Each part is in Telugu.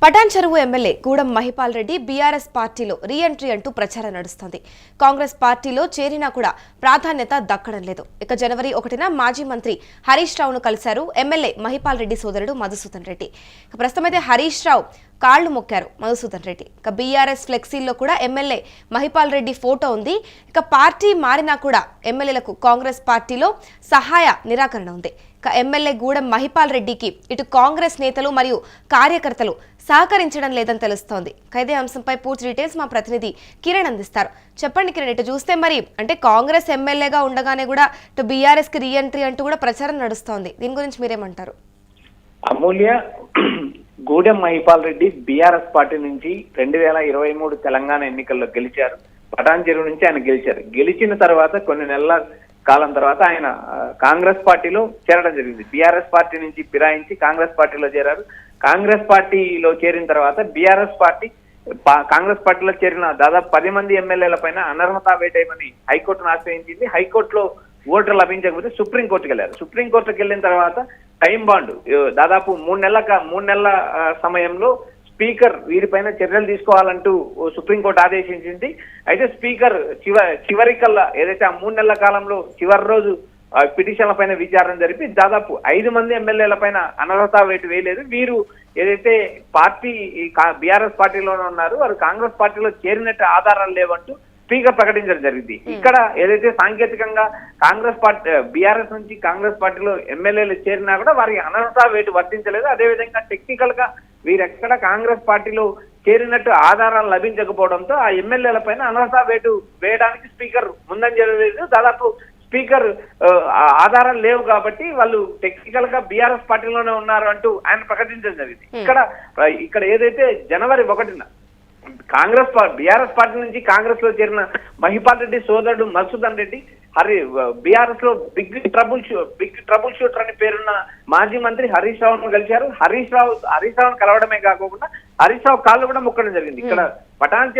పటాన్ చెరువు ఎమ్మెల్యే గూడెం మహిపాల్ రెడ్డి బీఆర్ఎస్ పార్టీలో రీ ఎంట్రీ అంటూ ప్రచారం నడుస్తోంది. కాంగ్రెస్ పార్టీలో చేరినా కూడా ప్రాధాన్యత దక్కడం లేదు. ఇక జనవరి 1న మాజీ మంత్రి హరీష్ రావును కలిశారు ఎమ్మెల్యే మహిపాల్ రెడ్డి సోదరుడు మధుసూదన్ రెడ్డి. ప్రస్తుతమైతే హరీష్ రావు కాళ్లు మొక్కారు మధుసూదన్ రెడ్డి. ఇక బీఆర్ఎస్ ఫ్లెక్సీల్లో కూడా ఎమ్మెల్యే మహిపాల్ రెడ్డి ఫోటో ఉంది. ఇక పార్టీ మారినా కూడా ఎమ్మెల్యేలకు కాంగ్రెస్ పార్టీలో సహాయ నిరాకరణ ఉంది. ఇక ఎమ్మెల్యే గూడెం మహిపాల్ రెడ్డికి ఇటు కాంగ్రెస్ నేతలు మరియు కార్యకర్తలు సహకరించడం లేదని తెలుస్తోంది. ఇదే అంశంపై పూర్తి డీటెయిల్స్ మా ప్రతినిధి కిరణ్ అందిస్తారు. చెప్పండి కిరణ్, ఇటు చూస్తే మరి అంటే కాంగ్రెస్ ఎమ్మెల్యేగా ఉండగానే కూడా ఇటు బీఆర్ఎస్ కి రీ ఎంట్రీ అంటూ కూడా ప్రచారం నడుస్తోంది. దీని గురించి మీరేమంటారు? అమూల్య, గూడెం మహిపాల్ రెడ్డి బీఆర్ఎస్ పార్టీ నుంచి 2023 తెలంగాణ ఎన్నికల్లో గెలిచారు. పటాన్ చెరువు నుంచి ఆయన గెలిచారు. గెలిచిన తర్వాత కొన్ని నెలల కాలం తర్వాత ఆయన కాంగ్రెస్ పార్టీలో చేరడం జరిగింది. బీఆర్ఎస్ పార్టీ నుంచి ఫిరాయించి కాంగ్రెస్ పార్టీలో చేరారు. కాంగ్రెస్ పార్టీలో చేరిన తర్వాత బీఆర్ఎస్ పార్టీ కాంగ్రెస్ పార్టీలో చేరిన దాదాపు 10 మంది ఎమ్మెల్యేల పైన అనర్హత వేటేయమని హైకోర్టును ఆశ్రయించింది. హైకోర్టులో ఓటర్ లభించకపోతే సుప్రీంకోర్టుకు వెళ్ళారు. సుప్రీంకోర్టుకు వెళ్ళిన తర్వాత టైం బాండ్ దాదాపు 3 నెలల సమయంలో స్పీకర్ వీరిపైన చర్యలు తీసుకోవాలంటూ సుప్రీంకోర్టు ఆదేశించింది. అయితే స్పీకర్ చివరికల్లా ఏదైతే ఆ 3 నెలల కాలంలో చివరి రోజు పిటిషన్ల పైన విచారణ జరిపి దాదాపు 5 మంది ఎమ్మెల్యేల పైన అనర్హత వేటు వేయలేదు. వీరు ఏదైతే పార్టీ బీఆర్ఎస్ పార్టీలోనే ఉన్నారు, వారు కాంగ్రెస్ పార్టీలో చేరినట్టు ఆధారాలు లేవంటూ స్పీకర్ ప్రకటించడం జరిగింది. ఇక్కడ ఏదైతే సాంకేతికంగా కాంగ్రెస్ పార్టీ బీఆర్ఎస్ నుంచి కాంగ్రెస్ పార్టీలో ఎమ్మెల్యేలు చేరినా కూడా వారికి అనర్హత వేటు వర్తించలేదు. అదేవిధంగా టెక్నికల్ గా వీరెక్కడ కాంగ్రెస్ పార్టీలో చేరినట్టు ఆధారాలు లభించకపోవడంతో ఆ ఎమ్మెల్యేల పైన అనర్హత వేటు వేయడానికి స్పీకర్ ముందంజ లేదు. దాదాపు స్పీకర్ ఆధారాలు లేవు కాబట్టి వాళ్ళు టెక్నికల్ గా బీఆర్ఎస్ పార్టీలోనే ఉన్నారు అంటూ ఆయన ప్రకటించడం జరిగింది. ఇక్కడ ఏదైతే జనవరి 1న కాంగ్రెస్ బీఆర్ఎస్ పార్టీ నుంచి కాంగ్రెస్ లో చేరిన మహిపాల్ రెడ్డి సోదరుడు మధుసూదన్ రెడ్డి బీఆర్ఎస్ లో బిగ్ ట్రబుల్ షూటర్ అని పేరున్న మాజీ మంత్రి హరీష్ రావును కలిశారు. హరీష్ రావును కలవడమే కాకుండా హరీష్ రావు కాళ్ళు కూడా మొక్కడం జరిగింది. ఇక్కడ పటాన్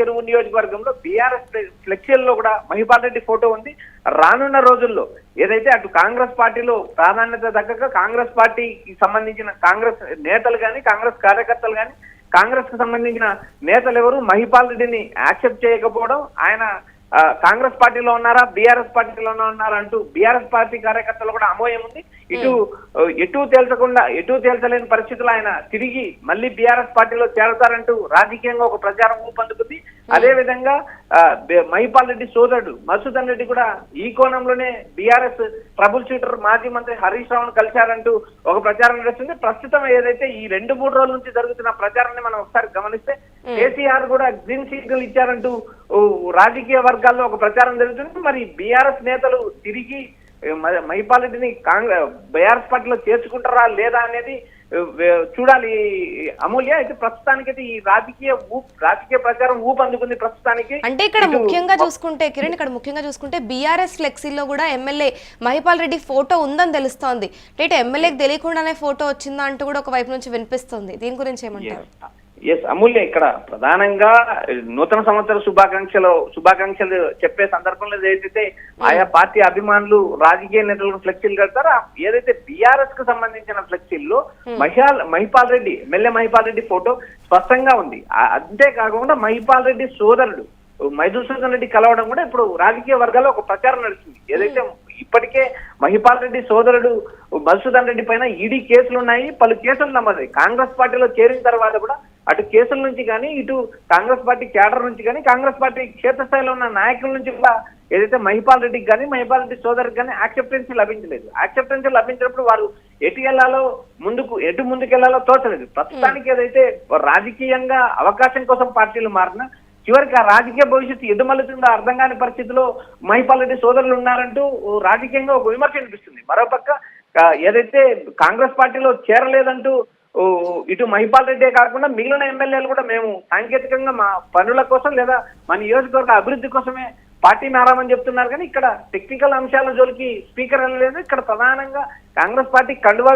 చెరువు నియోజకవర్గంలో బీఆర్ఎస్ ఫ్లెక్సీల్లో కూడా మహిపాల్ రెడ్డి ఫోటో ఉంది. రానున్న రోజుల్లో ఏదైతే అటు కాంగ్రెస్ పార్టీలో ప్రాధాన్యత దక్కక కాంగ్రెస్ పార్టీకి సంబంధించిన కాంగ్రెస్ నేతలు కానీ కాంగ్రెస్ కార్యకర్తలు కానీ కాంగ్రెస్ కు సంబంధించిన నేతలు ఎవరు మహిపాల్ రెడ్డిని యాక్సెప్ట్ చేయకపోవడం, ఆయన కాంగ్రెస్ పార్టీలో ఉన్నారా బీఆర్ఎస్ పార్టీలోనే ఉన్నారా అంటూ బీఆర్ఎస్ పార్టీ కార్యకర్తలు కూడా అమోయం ఉంది. ఎటు తేల్చలేని పరిస్థితుల్లో ఆయన తిరిగి మళ్ళీ బీఆర్ఎస్ పార్టీలో చేరతారంటూ రాజకీయంగా ఒక ప్రచారం ఊపందుకుంది. అదే విధంగా మహిపాల్ రెడ్డి సోదరుడు మధుసూదన్ రెడ్డి కూడా ఈ కోణంలోనే బీఆర్ఎస్ ట్రబుల్ షూటర్ మాజీ మంత్రి హరీష్ రావును కలిశారంటూ ఒక ప్రచారం నడుస్తుంది. ప్రస్తుతం ఏదైతే ఈ 2-3 రోజుల నుంచి జరుగుతున్న ప్రచారాన్ని మనం ఒకసారి గమనిస్తే కేసీఆర్ కూడా గ్రీన్ సిగ్నల్ ఇచ్చారంటూ రాజకీయ వర్గాల్లో ఒక ప్రచారం జరుగుతుంది. మరి బీఆర్ఎస్ నేతలు తిరిగి మహిపాల్ రెడ్డిని బీఆర్ఎస్ పార్టీలో చేర్చుకుంటారా లేదా అనేది చూడాలి అమూల్య. అయితే ప్రస్తుతానికైతే ఈ రాజకీయ ప్రచారం అందుకుంది ప్రస్తుతానికి. అంటే ఇక్కడ ముఖ్యంగా చూసుకుంటే కిరణ్, ఇక్కడ బీఆర్ఎస్ ఫ్లెక్సీలో కూడా ఎమ్మెల్యే మహిపాల్ రెడ్డి ఫోటో ఉందని తెలుస్తోంది. అంటే ఎమ్మెల్యేకి తెలియకుండానే ఫోటో వచ్చిందా అంటూ కూడా ఒక వైపు నుంచి వినిపిస్తుంది. దీని గురించి ఏమంటారు? ఎస్ అమూల్య, ఇక్కడ ప్రధానంగా నూతన సంవత్సర శుభాకాంక్షలు చెప్పే సందర్భంలో ఏదైతే ఆయా పార్టీ అభిమానులు రాజకీయ నేతలకు ఫ్లెక్సీలు కడతారో ఏదైతే బీఆర్ఎస్ కు సంబంధించిన ఫ్లెక్సీల్లో ఎమ్మెల్యే మహిపాల్ రెడ్డి ఫోటో స్పష్టంగా ఉంది. అంతేకాకుండా మహిపాల్ రెడ్డి సోదరుడు మధుసూదన్ రెడ్డి కలవడం కూడా ఇప్పుడు రాజకీయ వర్గాల్లో ఒక ప్రచారం నడుస్తుంది. ఏదైతే ఇప్పటికే మహిపాల్ రెడ్డి సోదరుడు మధుసూదన్ రెడ్డి పైన ఈడీ కేసులు ఉన్నాయి, పలు కేసులు నమోదయ్యాయి. కాంగ్రెస్ పార్టీలో చేరిన తర్వాత కూడా అటు కేసుల నుంచి కానీ ఇటు కాంగ్రెస్ పార్టీ క్యాడర్ నుంచి కానీ కాంగ్రెస్ పార్టీ క్షేత్రస్థాయిలో ఉన్న నాయకుల నుంచి కూడా ఏదైతే మహిపాల్ రెడ్డికి కానీ మహిపాల్ రెడ్డి సోదరుడికి కానీ యాక్సెప్టెన్సీ లభించలేదు. యాక్సెప్టెన్సీ లభించినప్పుడు వారు ఎటు ముందుకెళ్లాలో తోచలేదు. ప్రస్తుతానికి ఏదైతే రాజకీయంగా అవకాశం కోసం పార్టీలు మారినా చివరికి ఆ రాజకీయ భవిష్యత్తు ఎదుమల్లుతుందో అర్థం కాని పరిస్థితిలో మహిపాల్ రెడ్డి సోదరులు ఉన్నారంటూ రాజకీయంగా ఒక విమర్శ అనిపిస్తుంది. మరోపక్క ఏదైతే కాంగ్రెస్ పార్టీలో చేరలేదంటూ ఇటు మహిపాల్ రెడ్డే కాకుండా మిగిలిన ఎమ్మెల్యేలు కూడా మేము సాంకేతికంగా మా పనుల కోసం లేదా మా నియోజకవర్గ అభివృద్ధి కోసమే పార్టీ మారామని చెప్తున్నారు. కానీ ఇక్కడ టెక్నికల్ అంశాల జోలికి స్పీకర్ వెళ్ళలేదు. ఇక్కడ ప్రధానంగా కాంగ్రెస్ పార్టీ కండువా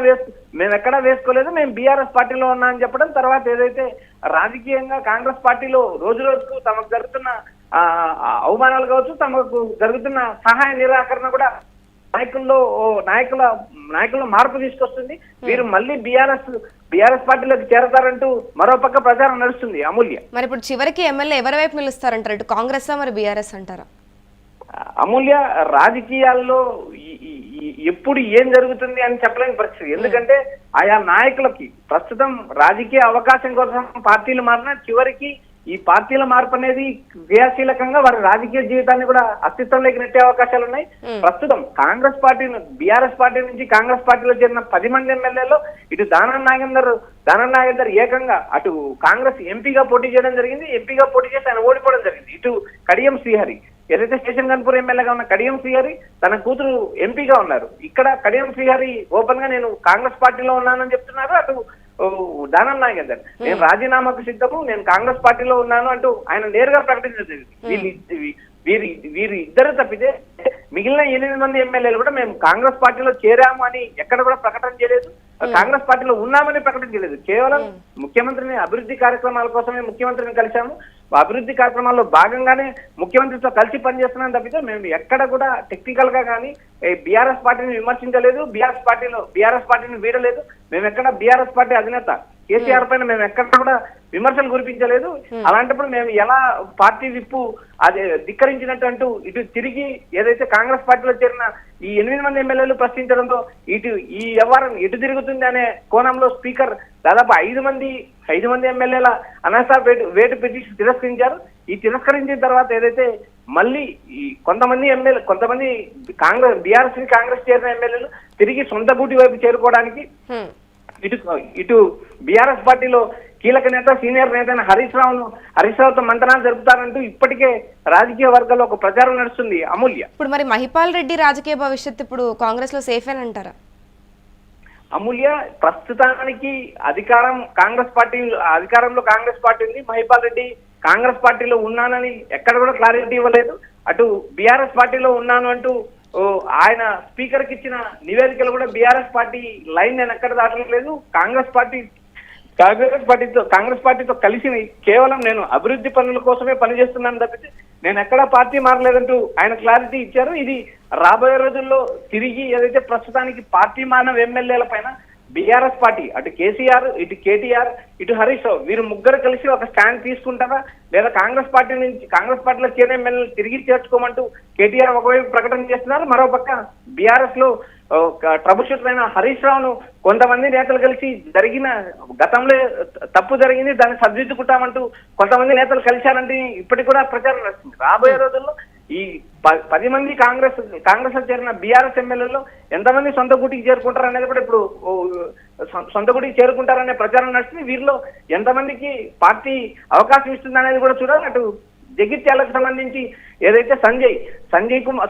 మేము ఎక్కడా వేసుకోలేదు, మేము బీఆర్ఎస్ పార్టీలో ఉన్నా అని చెప్పడం, తర్వాత ఏదైతే రాజకీయంగా కాంగ్రెస్ పార్టీలో రోజు రోజుకు తమకు జరుగుతున్న అవమానాలు కావచ్చు, తమకు జరుగుతున్న సహాయ నిరాకరణ కూడా నాయకుల్లో మార్పు తీసుకొస్తుంది. వీరు మళ్ళీ బీఆర్ఎస్ పార్టీలోకి చేరతారంటూ మరోపక్క ప్రచారం నడుస్తుంది అమూల్య. మరి ఇప్పుడు చివరికి ఎమ్మెల్యే ఎవరి వైపు నిలుస్తారంటారు? ఇటు కాంగ్రెస్ మరి బీఆర్ఎస్ అంటారా? అమూల్య, రాజకీయాల్లో ఎప్పుడు ఏం జరుగుతుంది అని చెప్పలేని పరిస్థితి. ఎందుకంటే ఆయా నాయకులకి ప్రస్తుతం రాజకీయ అవకాశం కోసం పార్టీలు మారినా చివరికి ఈ పార్టీల మార్పు అనేది క్రియాశీలకంగా వారి రాజకీయ జీవితాన్ని కూడా అస్తిత్వంలోకి నెట్టే అవకాశాలు ఉన్నాయి. ప్రస్తుతం కాంగ్రెస్ పార్టీ బీఆర్ఎస్ పార్టీ నుంచి కాంగ్రెస్ పార్టీలో చేరిన 10 మంది ఎమ్మెల్యేలో ఇటు దానం నాగేందర్ ఏకంగా అటు కాంగ్రెస్ ఎంపీగా పోటీ చేయడం జరిగింది. ఎంపీగా పోటీ చేసి ఆయన ఓడిపోవడం జరిగింది. ఇటు కడియం శ్రీహరి, ఏదైతే స్టేషన్ గన్పూర్ ఎమ్మెల్యేగా ఉన్న కడియం శ్రీహరి తన కూతురు ఎంపీగా ఉన్నారు. ఇక్కడ కడియం శ్రీహరి ఓపెన్ గా నేను కాంగ్రెస్ పార్టీలో ఉన్నానని చెప్తున్నారు. అటు దానం నాగేందర్ నేను రాజీనామాకు సిద్ధము, నేను కాంగ్రెస్ పార్టీలో ఉన్నాను అంటూ ఆయన నేరుగా ప్రకటించలేదు. వీరి ఇద్దరు తప్పితే మిగిలిన 8 మంది ఎమ్మెల్యేలు కూడా మేము కాంగ్రెస్ పార్టీలో చేరాము అని ఎక్కడ కూడా ప్రకటన చేయలేదు, కాంగ్రెస్ పార్టీలో ఉన్నామని ప్రకటన చేయలేదు. కేవలం ముఖ్యమంత్రిని అభివృద్ధి కార్యక్రమాల కోసమే ముఖ్యమంత్రిని కలిశాము, అభివృద్ధి కార్యక్రమాల్లో భాగంగానే ముఖ్యమంత్రితో కలిసి పనిచేస్తున్నాం తప్పితే మేము ఎక్కడ కూడా టెక్నికల్ గా కానీ బీఆర్ఎస్ పార్టీని విమర్శించలేదు, బీఆర్ఎస్ పార్టీని వీడలేదు. మేము ఎక్కడ బీఆర్ఎస్ పార్టీ అధినేత కేసీఆర్ పైన మేము ఎక్కడ కూడా విమర్శలు కురిపించలేదు. అలాంటప్పుడు మేము ఎలా పార్టీ విప్పు అది ధిక్కరించినట్టు అంటూ ఇటు తిరిగి ఏదైతే కాంగ్రెస్ పార్టీలో చేరిన ఈ 8 మంది ఎమ్మెల్యేలు ప్రశ్నించడంతో ఈ వ్యవహారం ఎటు తిరుగుతుంది అనే కోణంలో స్పీకర్ దాదాపు 5 మంది ఎమ్మెల్యేల అనర్హత వేటు పిటిషన్ తిరస్కరించారు. ఈ తిరస్కరించిన తర్వాత ఏదైతే మళ్ళీ ఈ కొంతమంది కాంగ్రెస్ చేరిన ఎమ్మెల్యేలు తిరిగి సొంత గూటి వైపు చేరుకోవడానికి ఇటు బీఆర్ఎస్ పార్టీలో కీలక నేత సీనియర్ నేత హరీష్ రావుతో మంతనాలు జరుపుతారంటూ ఇప్పటికే రాజకీయ వర్గాల్లో ఒక ప్రచారం నడుస్తుంది అమూల్య. ఇప్పుడు మరి మహిపాల్ రెడ్డి రాజకీయ భవిష్యత్తు ఇప్పుడు కాంగ్రెస్ లో సేఫ్ అని అంటారా? అమూల్య, ప్రస్తుతానికి అధికారంలో కాంగ్రెస్ పార్టీ ఉంది. మహిపాల్ రెడ్డి కాంగ్రెస్ పార్టీలో ఉన్నానని ఎక్కడ కూడా క్లారిటీ ఇవ్వలేదు. అటు బీఆర్ఎస్ పార్టీలో ఉన్నాను అంటూ ఆయన స్పీకర్ కి ఇచ్చిన నివేదికలు కూడా బీఆర్ఎస్ పార్టీ లైన్ నేను ఎక్కడ దాటలేదు. కాంగ్రెస్ పార్టీతో కలిసి కేవలం నేను అభివృద్ధి పనుల కోసమే పనిచేస్తున్నాను తప్పితే నేను ఎక్కడా పార్టీ మారలేదంటూ ఆయన క్లారిటీ ఇచ్చారు. ఇది రాబోయే రోజుల్లో తిరిగి ఏదైతే ప్రస్తుతానికి పార్టీ మారిన ఎమ్మెల్యేల పైన బీఆర్ఎస్ పార్టీ అటు కేసీఆర్, ఇటు కేటీఆర్, ఇటు హరీష్ రావు వీరు ముగ్గురు కలిసి ఒక స్టాండ్ తీసుకుంటారా, లేదా కాంగ్రెస్ పార్టీలో చేరిన ఎమ్మెల్యేలు తిరిగి చేర్చుకోమంటూ కేటీఆర్ ఒకవైపు ప్రకటన చేస్తున్నారు. మరోపక్క బీఆర్ఎస్ లో ట్రబుల్ షూటర్ అయిన హరీష్ రావును కొంతమంది నేతలు కలిసి గతంలో తప్పు జరిగింది దాన్ని సరిదిద్దుకుంటామంటూ కొంతమంది నేతలు కలిశారంటే ఇప్పటికి కూడా ప్రచారం నడుస్తుంది. రాబోయే రోజుల్లో ఈ 10 మంది కాంగ్రెస్ లో చేరిన బీఆర్ఎస్ ఎమ్మెల్యేలో ఎంతమంది సొంత గుటికి చేరుకుంటారు అనేది కూడా ఇప్పుడు సొంత గుటికి చేరుకుంటారనే ప్రచారం నడుస్తుంది. వీరిలో ఎంతమందికి పార్టీ అవకాశం ఇస్తుంది అనేది కూడా చూడాలి. అటు జగిత్యాలకు సంబంధించి ఏదైతే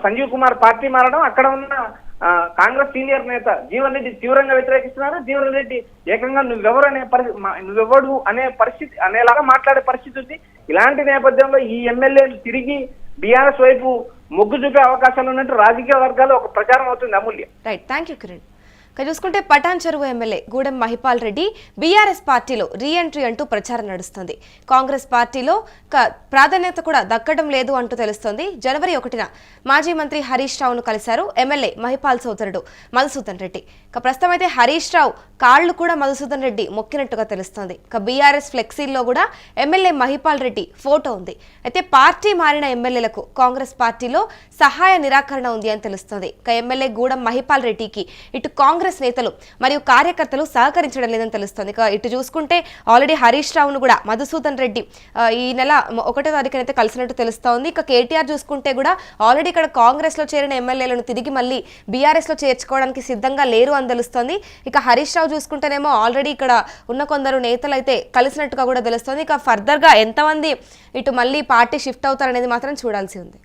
సంజీవ్ కుమార్ పార్టీ మారడం, అక్కడ ఉన్న కాంగ్రెస్ సీనియర్ నేత జీవన్ రెడ్డి తీవ్రంగా వ్యతిరేకిస్తున్నారు. జీవన్ రెడ్డి ఏకంగా నువ్వెవడు అనే పరిస్థితి అనేలాగా మాట్లాడే పరిస్థితి ఉంది. ఇలాంటి నేపథ్యంలో ఈ ఎమ్మెల్యేలు తిరిగి బీఆర్ఎస్ వైపు మొగ్గు చూపే అవకాశాలు ఉన్నట్టు రాజకీయ వర్గాల్లో ఒక ప్రచారం అవుతుంది Amulya. Right, thank you Kiran. చూసుకుంటే Patancheru MLA Gudem Mahipal Reddy BRS పార్టీలో రీఎంట్రీ అంటూ ప్రచారం నడుస్తుంది. కాంగ్రెస్ పార్టీలో ప్రాధాన్యత కూడా దక్కడం లేదు అంటూ తెలుస్తోంది. జనవరి 1న మాజీ మంత్రి హరీష్ రావును కలిశారు ఎమ్మెల్యే మహిపాల్ సోదరుడు మధుసూదన్ రెడ్డి. ప్రస్తుతం అయితే హరీష్ రావు కాళ్లు కూడా మధుసూదన్ రెడ్డి మొక్కినట్టుగా తెలుస్తోంది. బీఆర్ఎస్ ఫ్లెక్సీల్లో కూడా ఎమ్మెల్యే మహిపాల్ రెడ్డి ఫోటో ఉంది. అయితే పార్టీ మారిన ఎమ్మెల్యేలకు కాంగ్రెస్ పార్టీలో సహాయ నిరాకరణ ఉంది అని తెలుస్తోంది. ఎమ్మెల్యే గూడెం మహిపాల్ రెడ్డికి ఇటు కాంగ్రెస్ నేతలు మరియు కార్యకర్తలు సహకరించడం లేదని తెలుస్తోంది. ఇటు చూసుకుంటే ఆల్రెడీ హరీష్ రావును కూడా మధుసూదన్ రెడ్డి ఈ నెల 1వ తారీఖున అయితే కలిసినట్టు తెలుస్తోంది. కేటీఆర్ చూసుకుంటే కూడా ఆల్రెడీ ఇక్కడ కాంగ్రెస్ లో చేరిన ఎమ్మెల్యేలను తిరిగి మళ్ళీ బీఆర్ఎస్ లో చేర్చుకోవడానికి సిద్ధంగా లేరు అని తెలుస్తోంది. హరీష్ రావు చూసుకుంటేనేమో ఆల్రెడీ ఇక్కడ ఉన్న కొందరు నేతలు అయితే కలిసినట్టుగా కూడా తెలుస్తోంది. ఫర్దర్ గా ఎంతమంది ఇటు మళ్ళీ పార్టీ షిఫ్ట్ అవుతారనేది మాత్రం చూడాల్సి ఉంది.